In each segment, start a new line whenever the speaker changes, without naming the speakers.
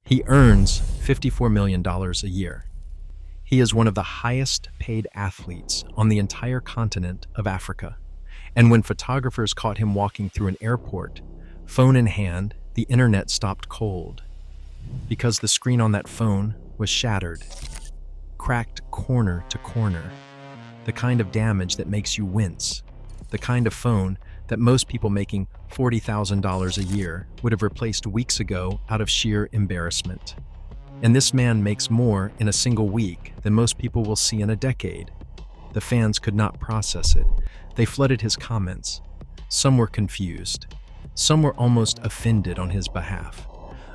He earns $54 million a year. He is one of the highest paid athletes on the entire continent of Africa. And when photographers caught him walking through an airport, phone in hand, the internet stopped cold. Because the screen on that phone was shattered, cracked corner to corner. The kind of damage that makes you wince. The kind of phone that most people making $40,000 a year would have replaced weeks ago out of sheer embarrassment. And this man makes more in a single week than most people will see in a decade. The fans could not process it. They flooded his comments. Some were confused. Some were almost offended on his behalf.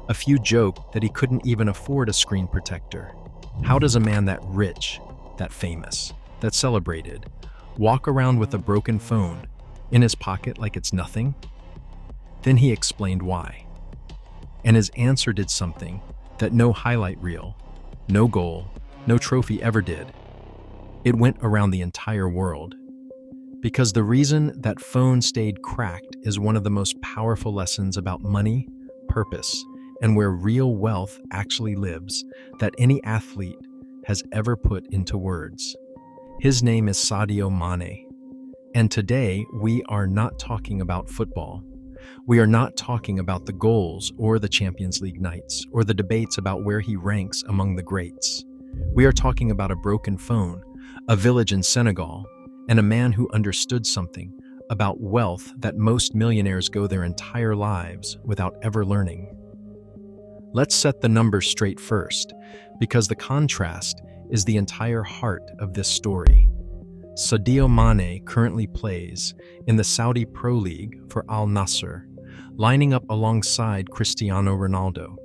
A few joked that he couldn't even afford a screen protector. How does a man that rich, that famous, that celebrated, walk around with a broken phone in his pocket like it's nothing? Then he explained why. And his answer did something that no highlight reel, no goal, no trophy ever did. It went around the entire world. Because the reason that phone stayed cracked is one of the most powerful lessons about money, purpose, and where real wealth actually lives that any athlete has ever put into words. His name is Sadio Mané. And today, we are not talking about football. We are not talking about the goals or the Champions League nights or the debates about where he ranks among the greats. We are talking about a broken phone, a village in Senegal, and a man who understood something about wealth that most millionaires go their entire lives without ever learning. Let's set the numbers straight first, because the contrast is the entire heart of this story. Sadio Mané currently plays in the Saudi Pro League for Al Nassr, lining up alongside Cristiano Ronaldo.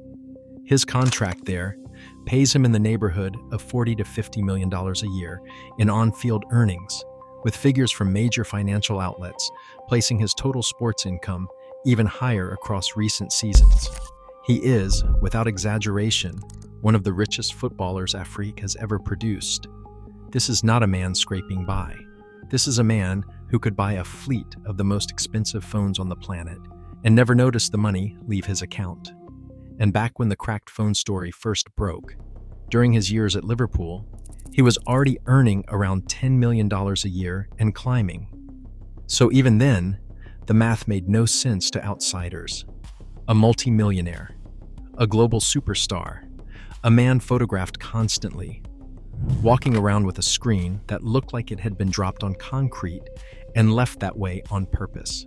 His contract there pays him in the neighborhood of $40 to $50 million a year in on-field earnings, with figures from major financial outlets placing his total sports income even higher across recent seasons. He is, without exaggeration, one of the richest footballers Afrique has ever produced. This is not a man scraping by. This is a man who could buy a fleet of the most expensive phones on the planet and never notice the money leave his account. And back when the cracked phone story first broke, during his years at Liverpool, he was already earning around $10 million a year and climbing. So even then, the math made no sense to outsiders. A multi-millionaire, a global superstar, a man photographed constantly, walking around with a screen that looked like it had been dropped on concrete and left that way on purpose.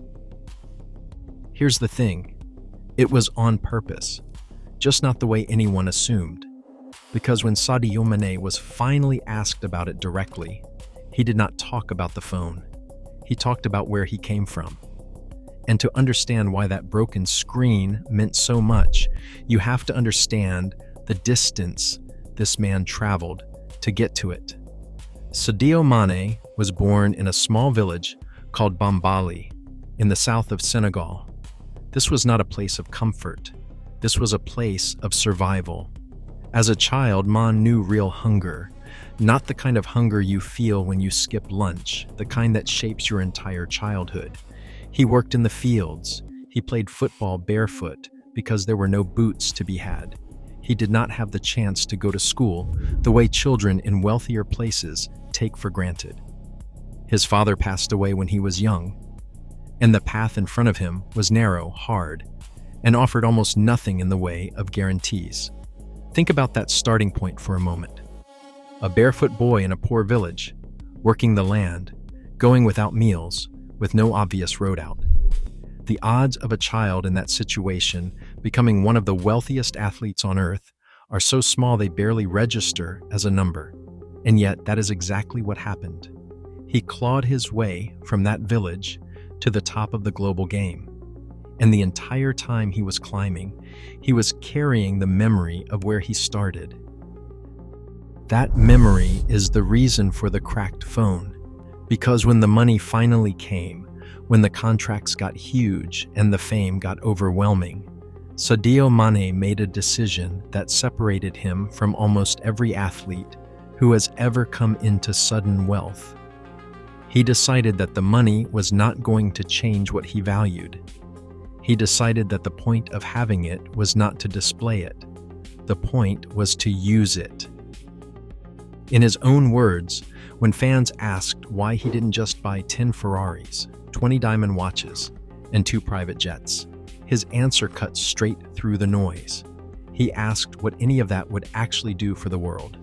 Here's the thing, it was on purpose, just not the way anyone assumed. Because when Sadio Mané was finally asked about it directly, he did not talk about the phone. He talked about where he came from. And to understand why that broken screen meant so much, you have to understand the distance this man traveled to get to it. Sadio Mané was born in a small village called Bambali in the south of Senegal. This was not a place of comfort. This was a place of survival. As a child, Man knew real hunger, not the kind of hunger you feel when you skip lunch, the kind that shapes your entire childhood. He worked in the fields. He played football barefoot because there were no boots to be had. He did not have the chance to go to school the way children in wealthier places take for granted. His father passed away when he was young, and the path in front of him was narrow, hard, and offered almost nothing in the way of guarantees. Think about that starting point for a moment. A barefoot boy in a poor village, working the land, going without meals, with no obvious road out. The odds of a child in that situation becoming one of the wealthiest athletes on earth are so small they barely register as a number. And yet, that is exactly what happened. He clawed his way from that village to the top of the global game. And the entire time he was climbing, he was carrying the memory of where he started. That memory is the reason for the cracked phone. Because when the money finally came, when the contracts got huge and the fame got overwhelming, Sadio Mané made a decision that separated him from almost every athlete who has ever come into sudden wealth. He decided that the money was not going to change what he valued. He decided that the point of having it was not to display it, The point was to use it. In his own words, when fans asked why he didn't just buy 10 Ferraris, 20 diamond watches, and 2 private jets, his answer cut straight through the noise. He asked what any of that would actually do for the world.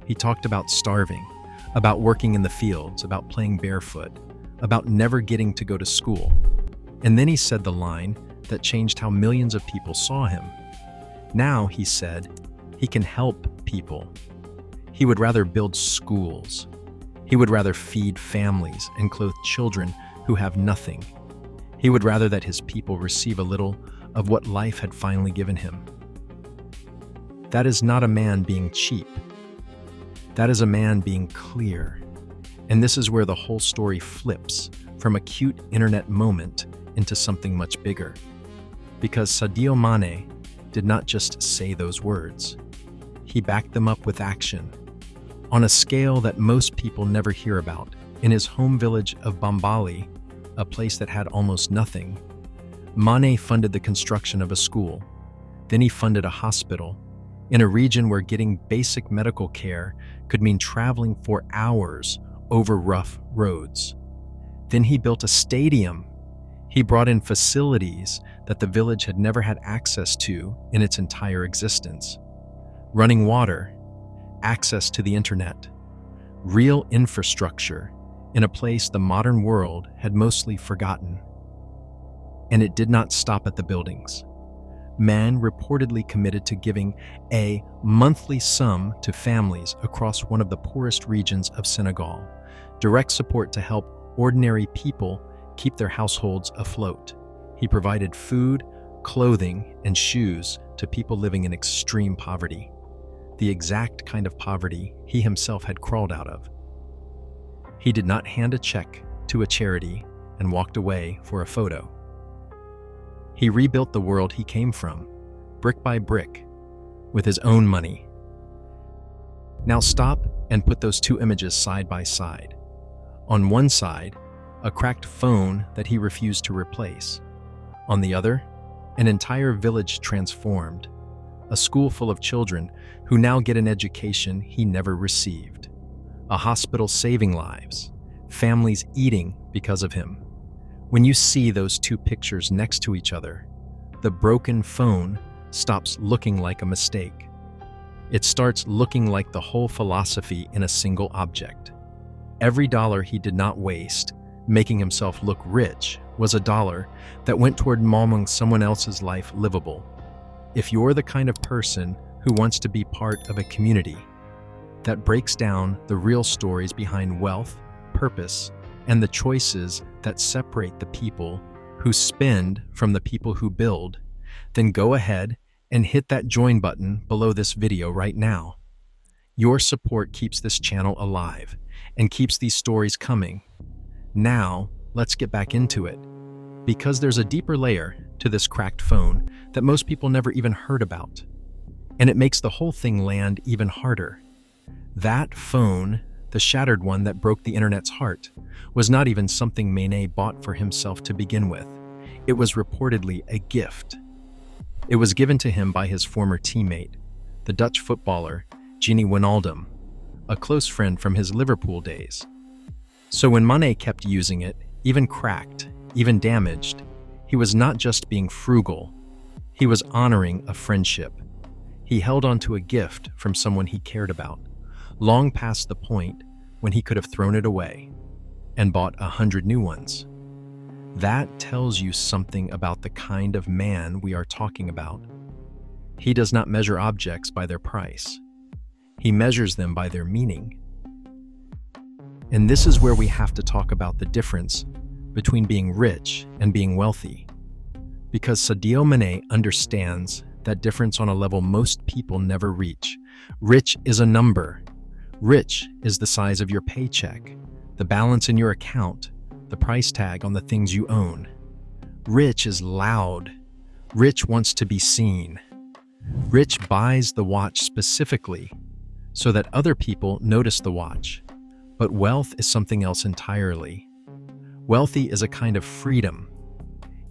He talked about starving, about working in the fields, about playing barefoot, about never getting to go to school. And then he said the line that changed how millions of people saw him. Now, he said, he can help people. He would rather build schools. He would rather feed families and clothe children who have nothing. He would rather that his people receive a little of what life had finally given him. That is not a man being cheap. That is a man being clear. And this is where the whole story flips from a cute internet moment into something much bigger. Because Sadio Mané did not just say those words. He backed them up with action. On a scale that most people never hear about, in his home village of Bambali, a place that had almost nothing, Mané funded the construction of a school. Then he funded a hospital in a region where getting basic medical care could mean traveling for hours over rough roads. Then he built a stadium. He brought in facilities that the village had never had access to in its entire existence. Running water, access to the internet, real infrastructure in a place the modern world had mostly forgotten. And it did not stop at the buildings. Man reportedly committed to giving a monthly sum to families across one of the poorest regions of Senegal, direct support to help ordinary people keep their households afloat. He provided food, clothing, and shoes to people living in extreme poverty, the exact kind of poverty he himself had crawled out of. He did not hand a check to a charity and walked away for a photo. He rebuilt the world he came from, brick by brick, with his own money. Now stop and put those two images side by side. On one side, a cracked phone that he refused to replace. On the other, an entire village transformed, a school full of children who now get an education he never received, a hospital saving lives, families eating because of him. When you see those two pictures next to each other, the broken phone stops looking like a mistake. It starts looking like the whole philosophy in a single object. Every dollar he did not waste, making himself look rich, was a dollar that went toward making someone else's life livable. If you're the kind of person who wants to be part of a community that breaks down the real stories behind wealth, purpose, and the choices that separate the people who spend from the people who build, then go ahead and hit that join button below this video right now. Your support keeps this channel alive and keeps these stories coming. Now, let's get back into it, because there's a deeper layer to this cracked phone that most people never even heard about, and it makes the whole thing land even harder. That phone, the shattered one that broke the internet's heart, was not even something Mané bought for himself to begin with. It was reportedly a gift. It was given to him by his former teammate, the Dutch footballer Cristiano Ronaldo, a close friend from his Liverpool days. So when Mané kept using it, even cracked, even damaged, he was not just being frugal, he was honoring a friendship. He held on to a gift from someone he cared about, long past the point when he could have thrown it away and bought 100 new ones. That tells you something about the kind of man we are talking about. He does not measure objects by their price. He measures them by their meaning. And this is where we have to talk about the difference between being rich and being wealthy. Because Sadio Mané understands that difference on a level most people never reach. Rich is a number. Rich is the size of your paycheck, the balance in your account, the price tag on the things you own. Rich is loud. Rich wants to be seen. Rich buys the watch specifically so that other people notice the watch. But wealth is something else entirely. Wealthy is a kind of freedom.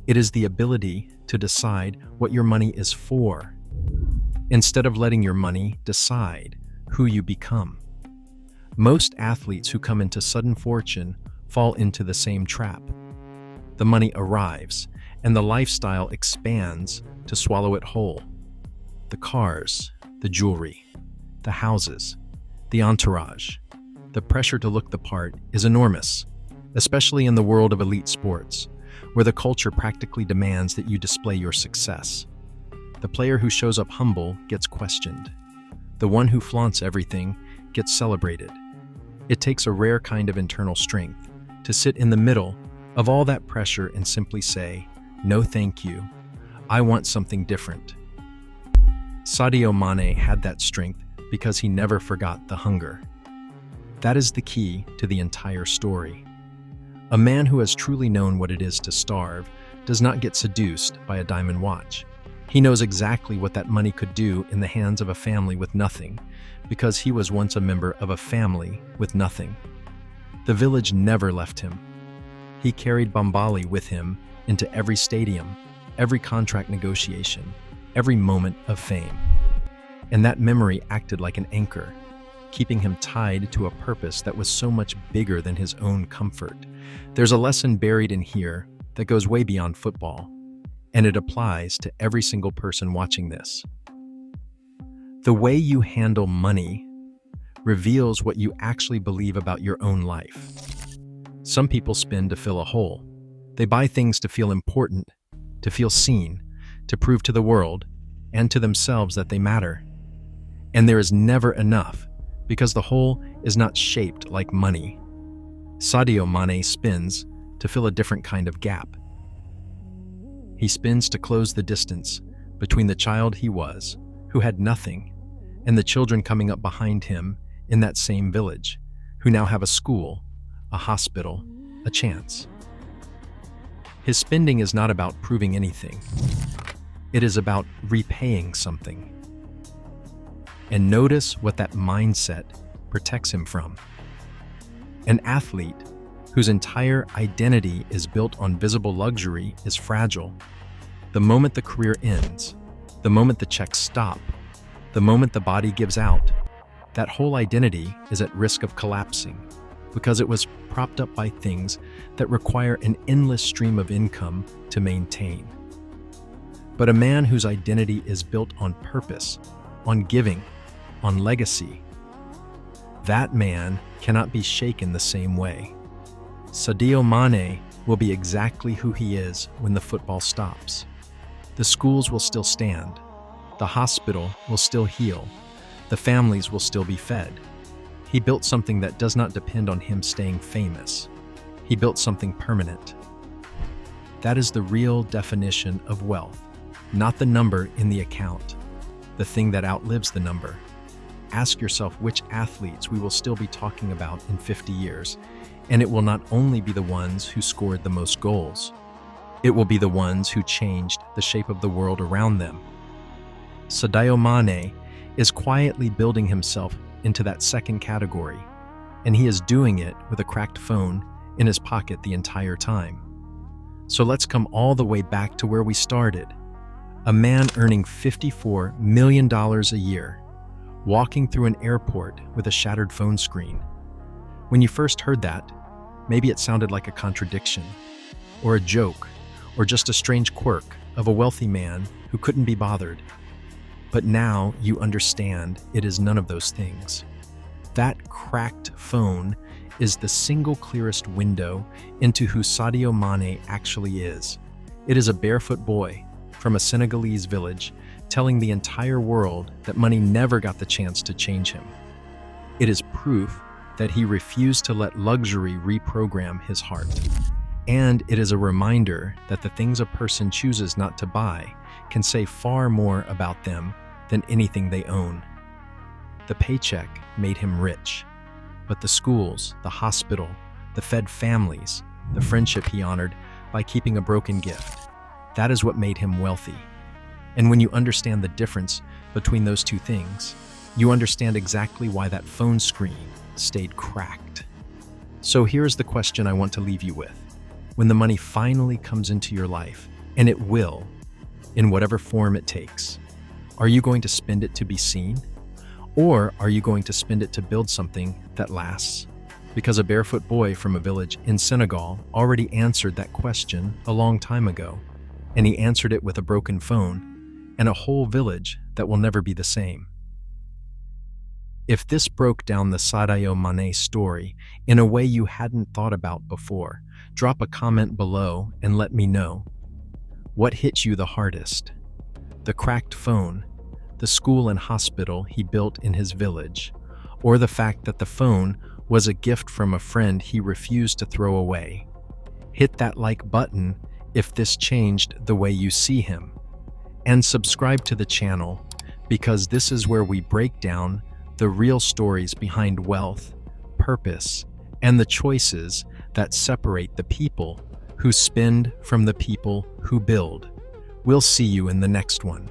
It is the ability to decide what your money is for. instead of letting your money decide who you become. Most athletes who come into sudden fortune fall into the same trap. The money arrives, and the lifestyle expands to swallow it whole. The cars, the jewelry, the houses, the entourage. The pressure to look the part is enormous, especially in the world of elite sports, where the culture practically demands that you display your success. The player who shows up humble gets questioned. The one who flaunts everything gets celebrated. It takes a rare kind of internal strength to sit in the middle of all that pressure and simply say, "No, thank you. I want something different." Sadio Mané had that strength because he never forgot the hunger. That is the key to the entire story. A man who has truly known what it is to starve does not get seduced by a diamond watch. He knows exactly what that money could do in the hands of a family with nothing, because he was once a member of a family with nothing. The village never left him. He carried Bambali with him into every stadium, every contract negotiation, every moment of fame. And that memory acted like an anchor, keeping him tied to a purpose that was so much bigger than his own comfort. There's a lesson buried in here that goes way beyond football, and it applies to every single person watching this. The way you handle money reveals what you actually believe about your own life. Some people spend to fill a hole. They buy things to feel important, to feel seen, to prove to the world and to themselves that they matter. And there is never enough, because the hole is not shaped like money. Sadio Mané spins to fill a different kind of gap. He spins to close the distance between the child he was, who had nothing, and the children coming up behind him in that same village, who now have a school, a hospital, a chance. His spending is not about proving anything. It is about repaying something. And notice what that mindset protects him from. An athlete whose entire identity is built on visible luxury is fragile. The moment the career ends, the moment the checks stop, the moment the body gives out, that whole identity is at risk of collapsing because it was propped up by things that require an endless stream of income to maintain. But a man whose identity is built on purpose, on giving, on legacy, that man cannot be shaken the same way. Sadio Mané will be exactly who he is when the football stops. The schools will still stand. The hospital will still heal. The families will still be fed. He built something that does not depend on him staying famous. He built something permanent. That is the real definition of wealth, not the number in the account, the thing that outlives the number. Ask yourself which athletes we will still be talking about in 50 years, and it will not only be the ones who scored the most goals. It will be the ones who changed the shape of the world around them. Sadio Mané is quietly building himself into that second category, and he is doing it with a cracked phone in his pocket the entire time. So let's come all the way back to where we started. A man earning $54 million a year, walking through an airport with a shattered phone screen. When you first heard that, maybe it sounded like a contradiction, or a joke, or just a strange quirk of a wealthy man who couldn't be bothered. But now you understand it is none of those things. That cracked phone is the single clearest window into who Sadio Mané actually is. It is a barefoot boy from a Senegalese village telling the entire world that money never got the chance to change him. It is proof that he refused to let luxury reprogram his heart. And it is a reminder that the things a person chooses not to buy can say far more about them than anything they own. The paycheck made him rich, but the schools, the hospital, the fed families, the friendship he honored by keeping a broken gift, that is what made him wealthy. And when you understand the difference between those two things, you understand exactly why that phone screen stayed cracked. So here's the question I want to leave you with. When the money finally comes into your life, and it will, in whatever form it takes, Are you going to spend it to be seen? Or are you going to spend it to build something that lasts? Because a barefoot boy from a village in Senegal already answered that question a long time ago, and he answered it with a broken phone and a whole village that will never be the same. If this broke down the Sadio Mané story in a way you hadn't thought about before, drop a comment below and let me know. What hit you the hardest? The cracked phone, the school and hospital he built in his village, or the fact that the phone was a gift from a friend he refused to throw away? Hit that like button if this changed the way you see him. And subscribe to the channel, because this is where we break down the real stories behind wealth, purpose, and the choices that separate the people who spend from the people who build. We'll see you in the next one.